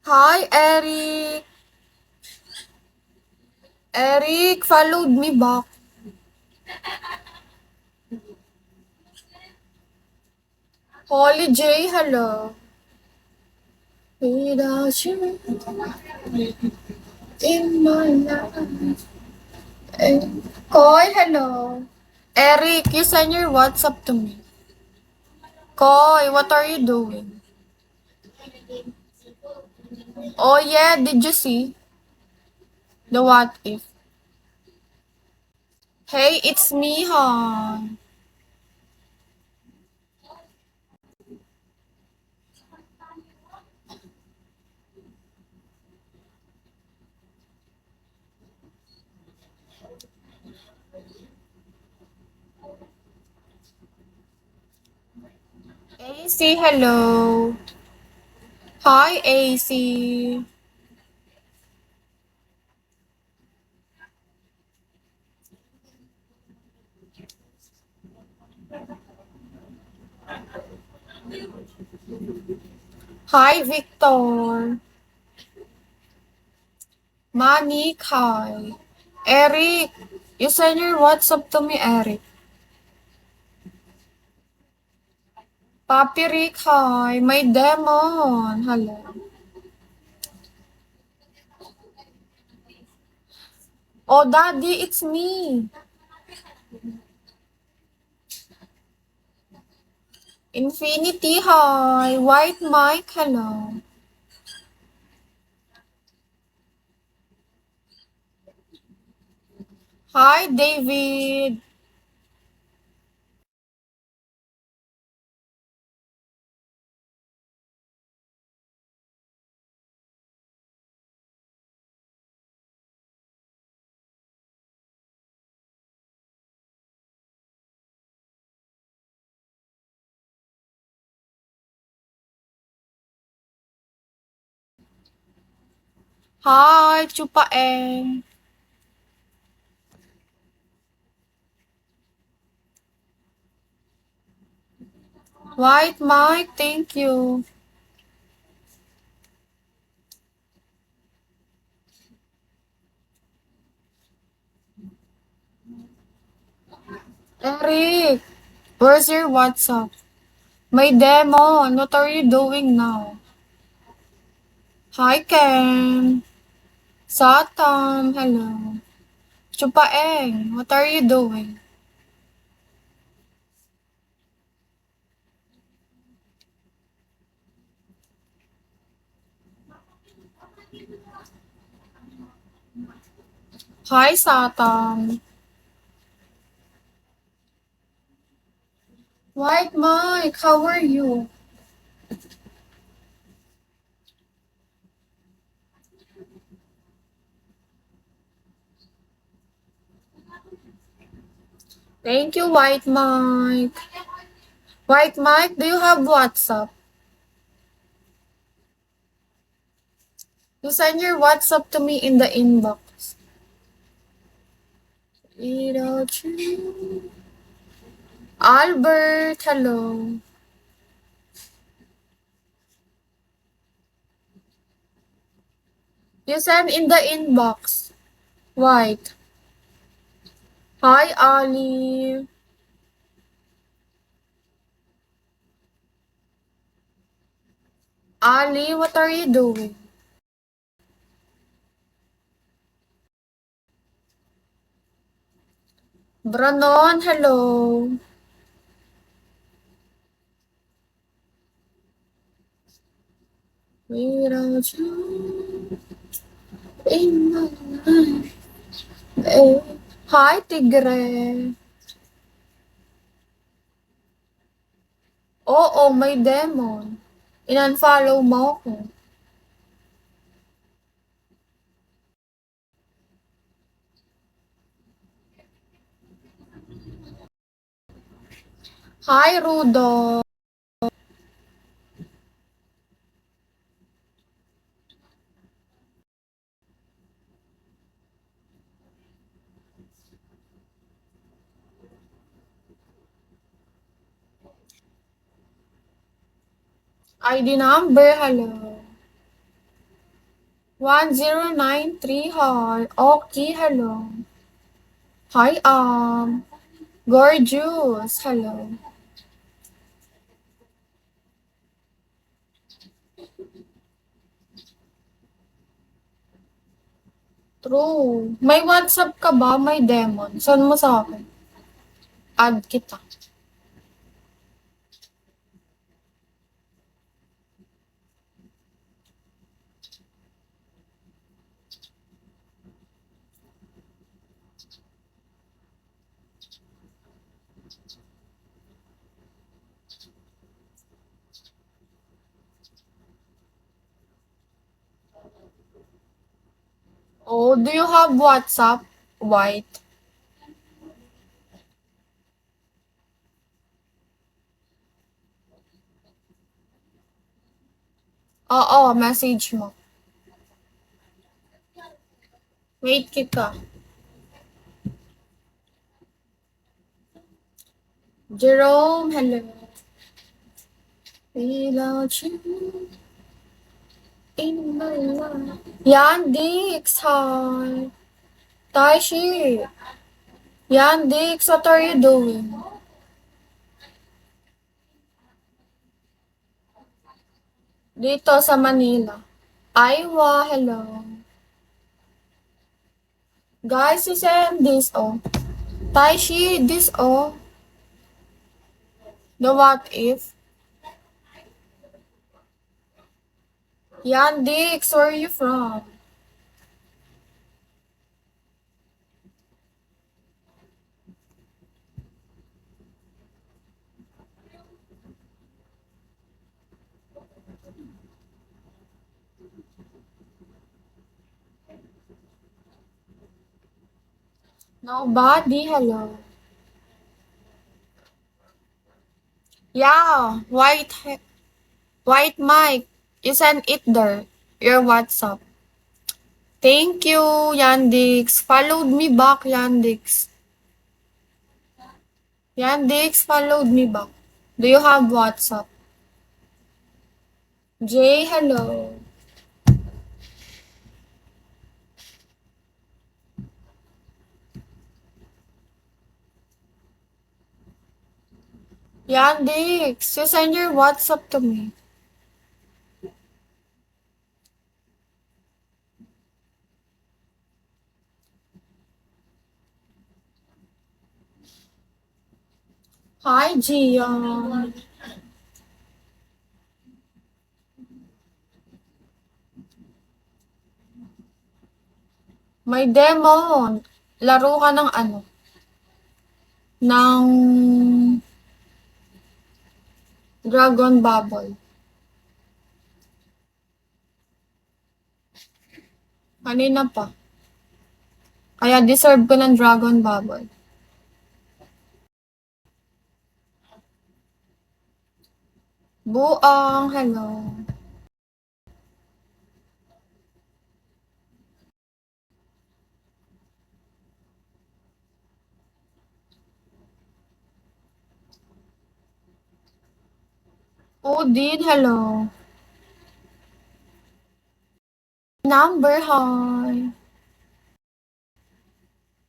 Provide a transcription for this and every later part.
Hi, Eric. Eric, followed me back. Holly J, hello. Without you in my life. Koy, hello. Eric, you send your WhatsApp to me. Koy, what are you doing? Oh yeah, did you see the what if? Hey, it's me, hon. AC, hello. Hi, AC. Hi, Victor. Manik, hi. Eric, you send your WhatsApp to me, Eric. Papi Rick, hi. My demon. Hello. Oh, Daddy, it's me. Infinity, hi. White Mike, hello. Hi, David. Hi, Chupaeng. White Mike, thank you. Eric, where's your WhatsApp? My demon, what are you doing now? Hi, Ken. Satam, hello. Chupaeng, what are you doing? Hi, Satam. White Mike, how are you? Thank you, White Mike. White Mike, do you have WhatsApp? You send your WhatsApp to me in the inbox. Without you. Albert, hello. You send in the inbox. White. Hi, Ali. Ali, what are you doing? Branon, hello. Without you in my life. Eh. Hi, Tigre. Oo, may demon. In-unfollow mo ako. Hi, Rudo. ID number, hello. 1093, hi. Okay, hello. Hi, gorgeous, hello. True. May WhatsApp ka ba? May demon. Send mo sa akin. Add kita. Oh, do you have WhatsApp? White. Oo, message mo. Wait kita. Jerome, hello. Without you in my life. Yan, Dix, hi. Taishi. Yan, Dix, what are you doing? Dito sa Manila. Iowa, hello. Guys, send this, oh. Taishi, this, oh. The what if. Yan, Dix, where are you from? Nobody, hello. Yeah, white mic. You send it there. Your WhatsApp. Thank you, Yandix. Followed me back, Yandix. Yandix, followed me back. Do you have WhatsApp? Jay, hello. Yandix, you send your WhatsApp to me. Hi, Gian. May demo. Laro ka ng ano? Ng Dragon Bubble. Kanina pa. Kaya deserve ko ng Dragon Bubble. Buang, hello. Udin, hello. Number, hi.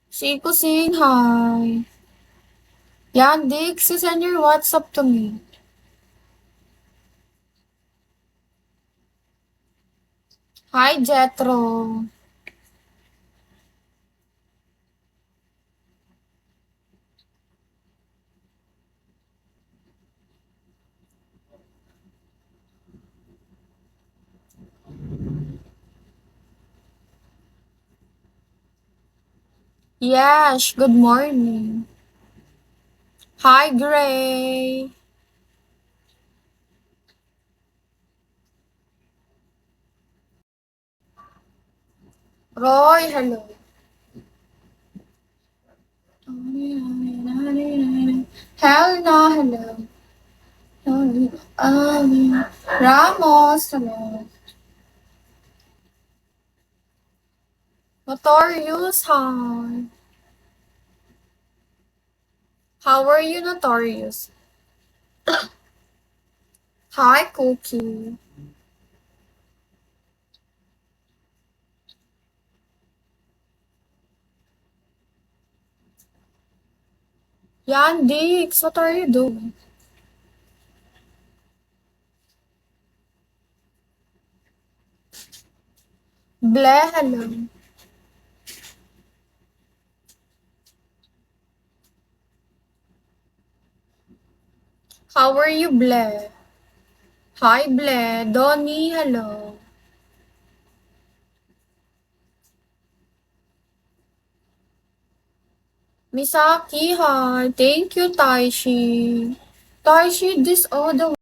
Siko Sing, hi. Yan, Dix, you send your WhatsApp to me. Hi, Jetro. Yes, good morning. Hi, Gray. Roy, hello. Hello, hello. Ramos, hello. Notorious, hi. How are you, Notorious? Hi, Cookie. Yan, Dix, what are you doing? Bleh, hello. How are you, Bleh? Hi, Bleh. Donnie, hello. Misaki, hi. Thank you, Taishi. Taishi, this other.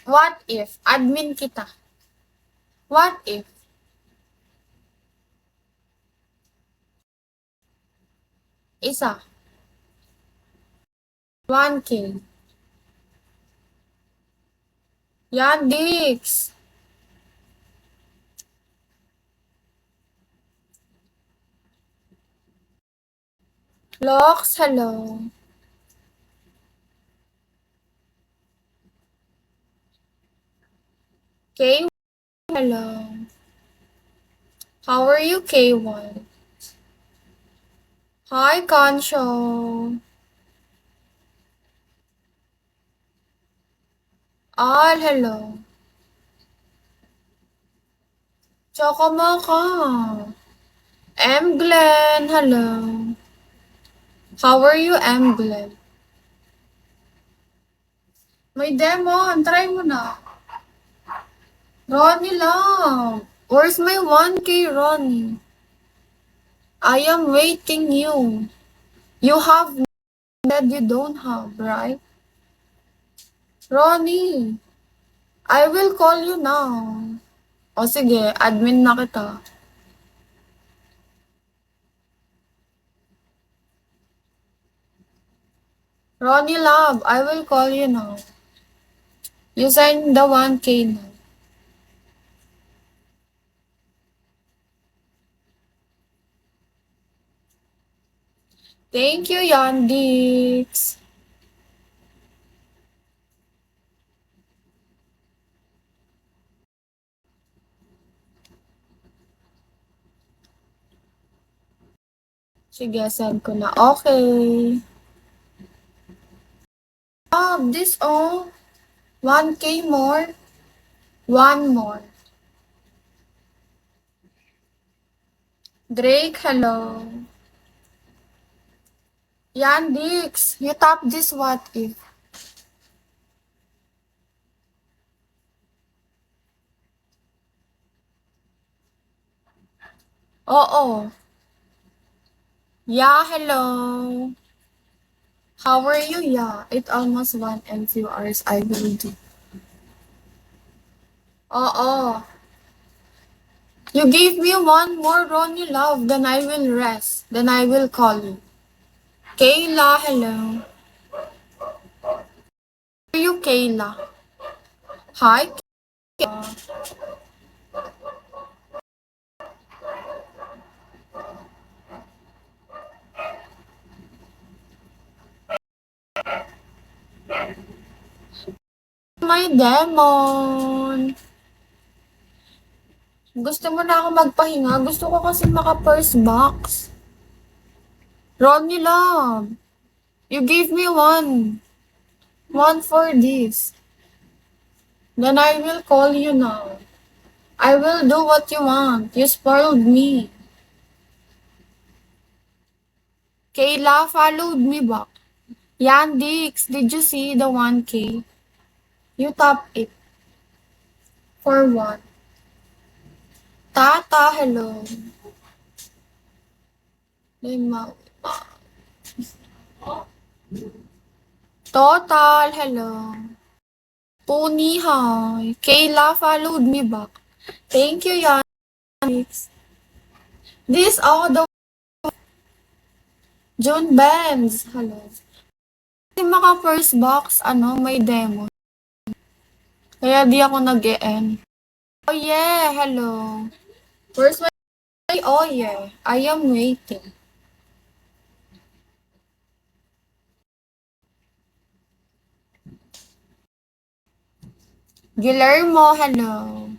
What if? Admin kita. What if? Isa. 1K. Yan, Dix. Lox, hello. K, hello. How are you, K1? Hi, Kancho. Al, hello. Chocomocha. M. Glenn, hello. How are you, M. Glenn? May demon, try mo na. Ronnie Love. Where's my 1K, Ronnie? I am waiting you. You have that you don't have, right? Ronnie, I will call you now. O sige, admin na kita. Ronnie Love, I will call you now. You send the 1K now. Thank you, Yandix. Sige, send ko na. Okay. This all. 1K more. One more. Drake, hello. Yandix, you tap this what if. Oo. Yeah, hello. How are you? Yeah, it almost 1 and few hours I will do. Oo. You gave me one more Ronnie Love, then I will rest. Then I will call you. Kayla, hello. Are you Kayla? Hi, Kayla. My demon. Gusto mo na ako magpahinga? Gusto ko kasi maka-first box. Ronnie Love, you gave me one. One for this. Then I will call you now. I will do what you want. You spoiled me. Kayla followed me back. Yandix, did you see the 1K? You top it. For what? Tata, hello. Lima. Total, hello. Pony, hi. Kayla followed me back. Thank you, Yandix. This all the June Benz, hello. Kasi maka first box, may demo. Kaya di ako nag-e-end. Oh yeah, hello. Where's my... Oh yeah, I am waiting. Guillermo, hello.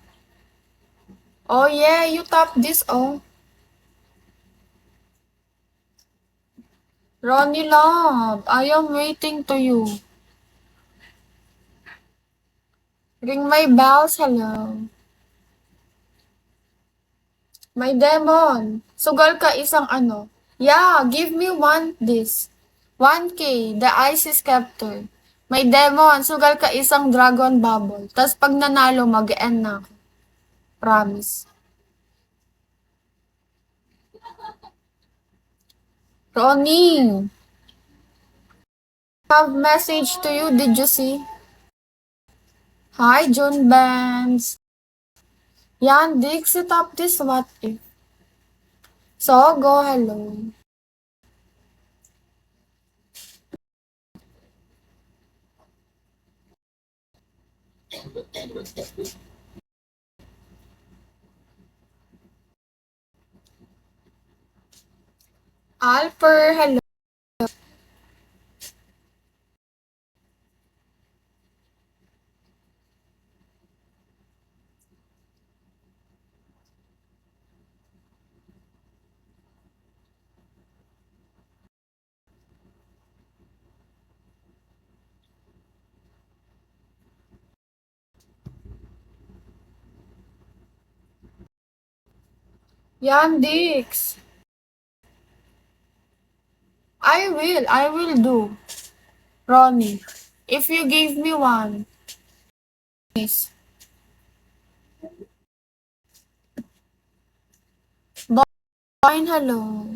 Oh yeah, you tap this, oh. Ronnie Love, I am waiting to you. Ring my bells, hello. My demon, sugal ka isang ano. Yeah, give me one this. 1K, the ice is scepter. May demon, sugal ka isang dragon bubble. Tas pag nanalo, mag-end na ako. Promise. Ronnie, have message to you, did you see? Hi, June Bands. Yan, Dixie top this what if. So, go hello. Alper, hello. Yan, Dix. I will do, Ronnie. If you give me one, please. Fine, hello.